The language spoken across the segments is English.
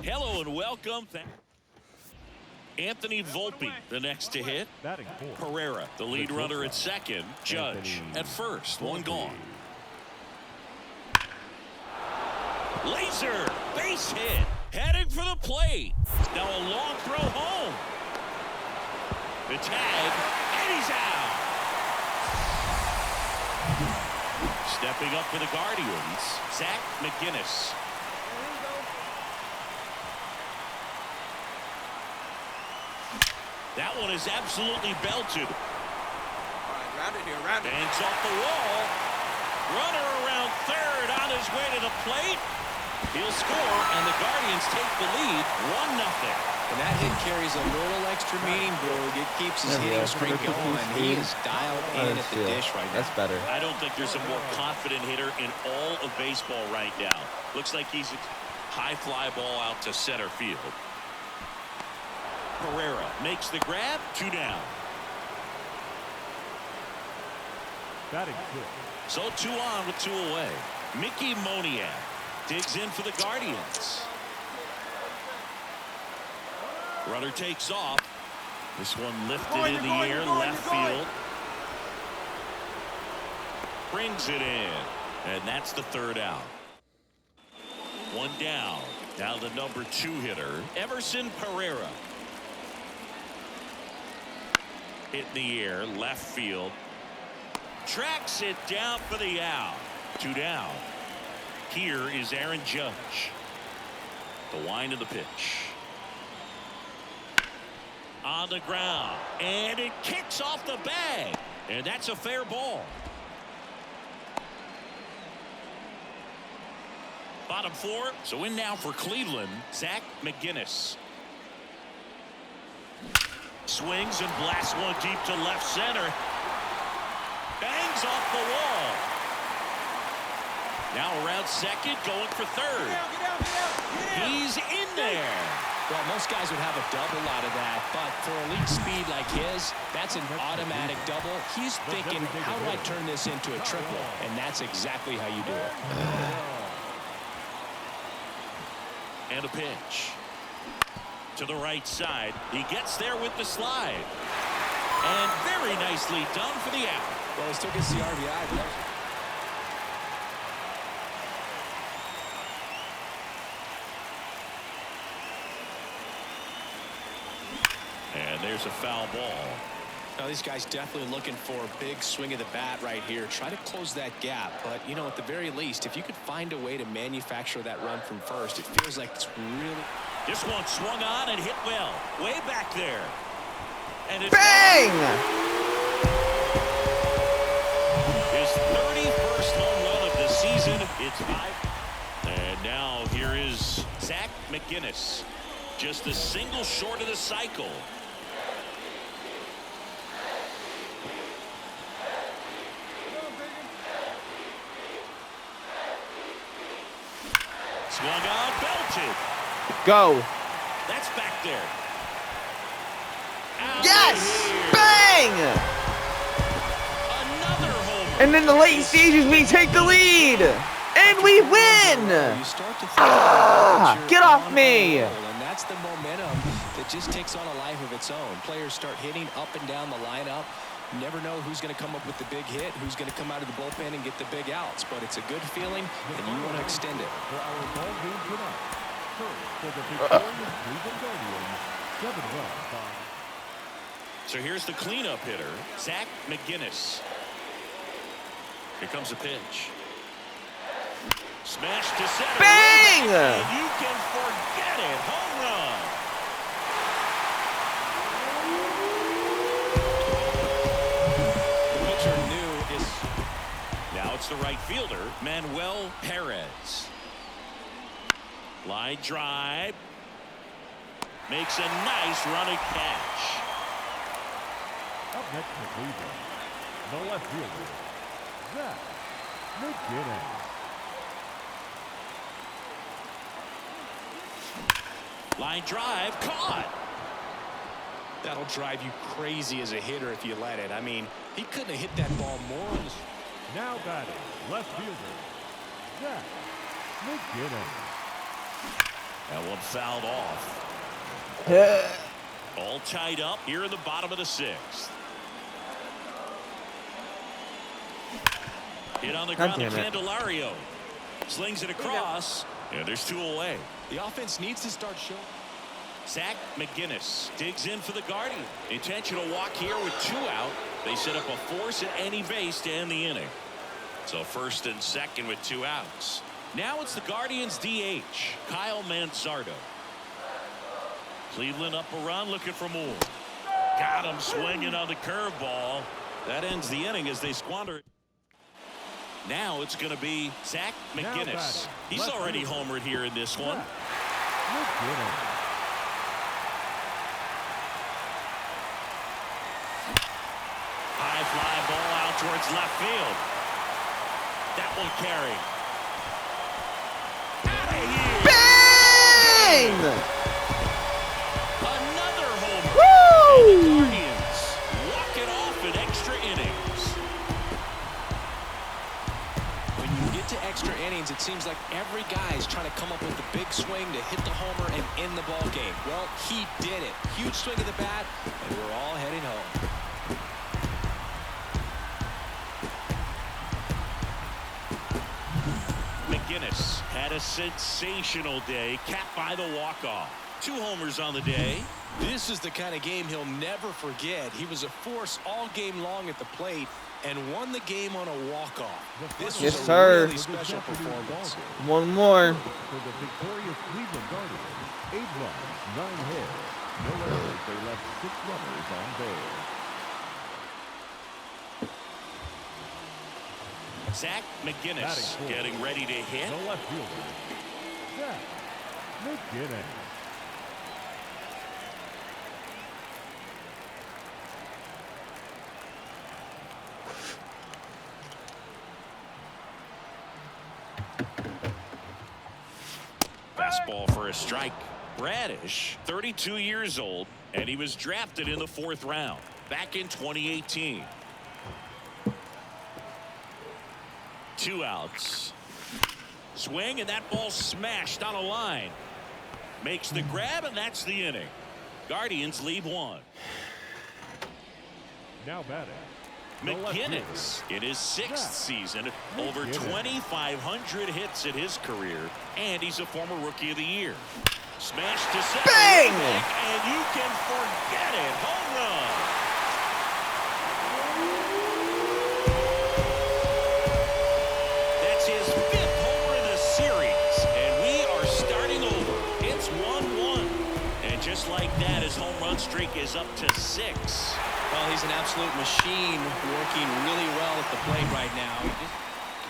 Hello and welcome. Anthony Volpe, the next to hit. Pereira, the lead runner at second. Judge at first. One gone. Laser, base hit. Heading for the plate. Now a long throw home. The tag, and he's out. Stepping up for the Guardians, Zach McGinnis. That one is absolutely belted. All right, round it here, round it. Banks off the wall. Runner around third on his way to the plate. He'll score, and the Guardians take the lead 1-0. And that hit carries a little extra meaning, Boog. It keeps his hitting streak going. He is dialed in at the dish right now. That's better. I don't think there's a more confident hitter in all of baseball right now. Looks like he's a high fly ball out to center field. Pereira makes the grab. 2 down. Batting good. So 2 on with 2 away. Mickey Moniak digs in for the Guardians. Runner takes off. This one lifted in the air, left field. Brings it in. And that's the 3rd out. 1 down. Now the number 2 hitter, Everson Pereira. Hit in the air, left field. Tracks it down for the out. 2 down. Here is Aaron Judge. The wind of the pitch. On the ground. And it kicks off the bag. And that's a fair ball. Bottom 4. So in now for Cleveland, Zach McGinnis. Swings and blasts one deep to left center. Bangs off the wall. Now around second, going for third. Get out. He's in there. Well, most guys would have a double out of that, but for elite speed like his, that's an automatic double. He's thinking, how do I turn this into a triple? And that's exactly how you do it. And a pitch. To the right side. He gets there with the slide. And very nicely done for the out. Well, he still gets the RBI, but and there's a foul ball. now these guys definitely looking for a big swing of the bat right here. Try to close that gap. But, you know, at the very least, if you could find a way to manufacture that run from first, it feels like it's really... This one swung on and hit well. Way back there. And it's Bang! His 31st home run of the season. It's 5. And now here is Zach McGinnis. Just a single short of the cycle. Swung on, belted. Go. That's back there. Out Yes! here. Bang! Another home run. And in the late stages, we take the lead. And we win! You start to think Get off me! And that's the momentum that just takes on a life of its own. Players start hitting up and down the lineup. You never know who's going to come up with the big hit, who's going to come out of the bullpen and get the big outs. But it's a good feeling, and you want to extend it. For our ball game tonight, first for the victorious Cleveland Guardians, 7 runs by... So here's the cleanup hitter, Zach McGinnis. Here comes a pitch. Smash to center. Bang! And you can forget it. Home run. The pitcher knew is... Now it's the right fielder, Manuel Perez. Line drive. Makes a nice running catch. Up next for Cleveland, the left fielder, Zach McGinnis. Line drive caught. That'll drive you crazy as a hitter if you let it. I mean, he couldn't have hit that ball more. Now batting, left fielder, Zach McGinnis. That one fouled off. All tied up here in the bottom of the 6th. Hit on the ground to Candelario. Slings it across. And there's 2 away. The offense needs to start showing. Zach McGinnis digs in for the Guardians. Intentional walk here with 2 out. They set up a force at any base to end the inning. So 1st and 2nd with 2 outs. Now it's the Guardians DH, Kyle Manzardo. Cleveland up a run, looking for more. Got him swinging on the curveball. That ends the inning as they squander it. Now it's going to be Zach McGinnis. He's already homered here in this one. High fly ball out towards left field. That one carried. Out of here. Bang! Another homer. Woo! And the Guardians walk it off in extra innings. When you get to extra innings, it seems like every guy is trying to come up with a big swing to hit the homer and end the ball game. Well, he did it. Huge swing of the bat, and we're all heading home. McGinnis had a sensational day, capped by the walk-off. 2 homers on the day. This is the kind of game he'll never forget. He was a force all game long at the plate and won the game on a walk-off. This was a really special performance. One more. For the victorious Cleveland Guardians, 8 runs, 9 hits, no errors. They left 6 runners on base. Zach McGinnis getting ready to hit. The left fielder, Zach McGinnis. Fastball for a strike. Bradish, 32 years old, and he was drafted in the 4th round back in 2018. 2 outs. Swing, and that ball smashed on a line. Makes the grab, and that's the inning. Guardians lead 1. Now batting, McGinnis in his 6th season, over 2,500 hits in his career, and he's a former Rookie of the Year. Smash to center. Bang! And you can forget it. Home run. That's his 5th homer in the series, and we are starting over. It's 1-1. And just like that, his home run streak is up to 6. Well, he's an absolute machine, working really well at the plate right now.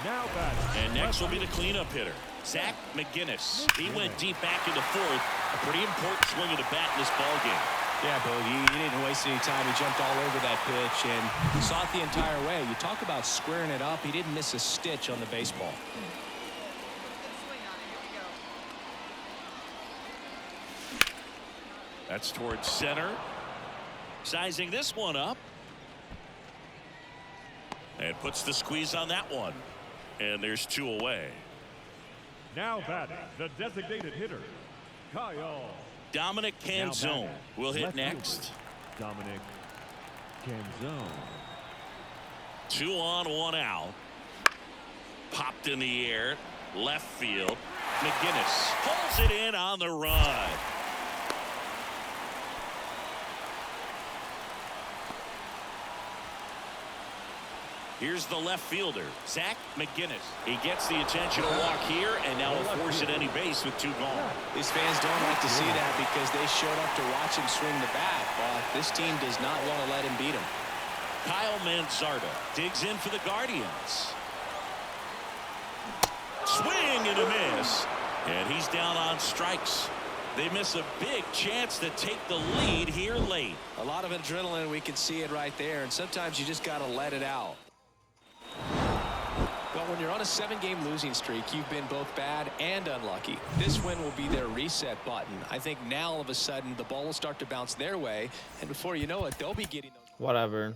now batting. And next will be the cleanup hitter, Zach McGinnis. He went deep back into 4th. A pretty important swing of the bat in this ball game. Yeah, Bo, he didn't waste any time. He jumped all over that pitch and saw it the entire way. You talk about squaring it up. He didn't miss a stitch on the baseball. That's towards center. Sizing this one up. And puts the squeeze on that one. And there's 2 away. Now batting, the designated hitter, Kyle. Dominic Canzone will hit next. Dominic Canzone. 2 on, 1 out. Popped in the air. Left field. McGinnis pulls it in on the run. Here's the left fielder, Zach McGinnis. He gets the intentional walk here, and now will force at any base with 2 gone. These fans don't like to see that because they showed up to watch him swing the bat, but this team does not want to let him beat him. Kyle Manzardo digs in for the Guardians. Swing and a miss, and he's down on strikes. They miss a big chance to take the lead here late. A lot of adrenaline, we can see it right there, and sometimes you just got to let it out. Well, when you're on a 7-game losing streak, you've been both bad and unlucky. This win will be their reset button. I think now all of a sudden the ball will start to bounce their way, and before you know it, they'll be getting those. Whatever.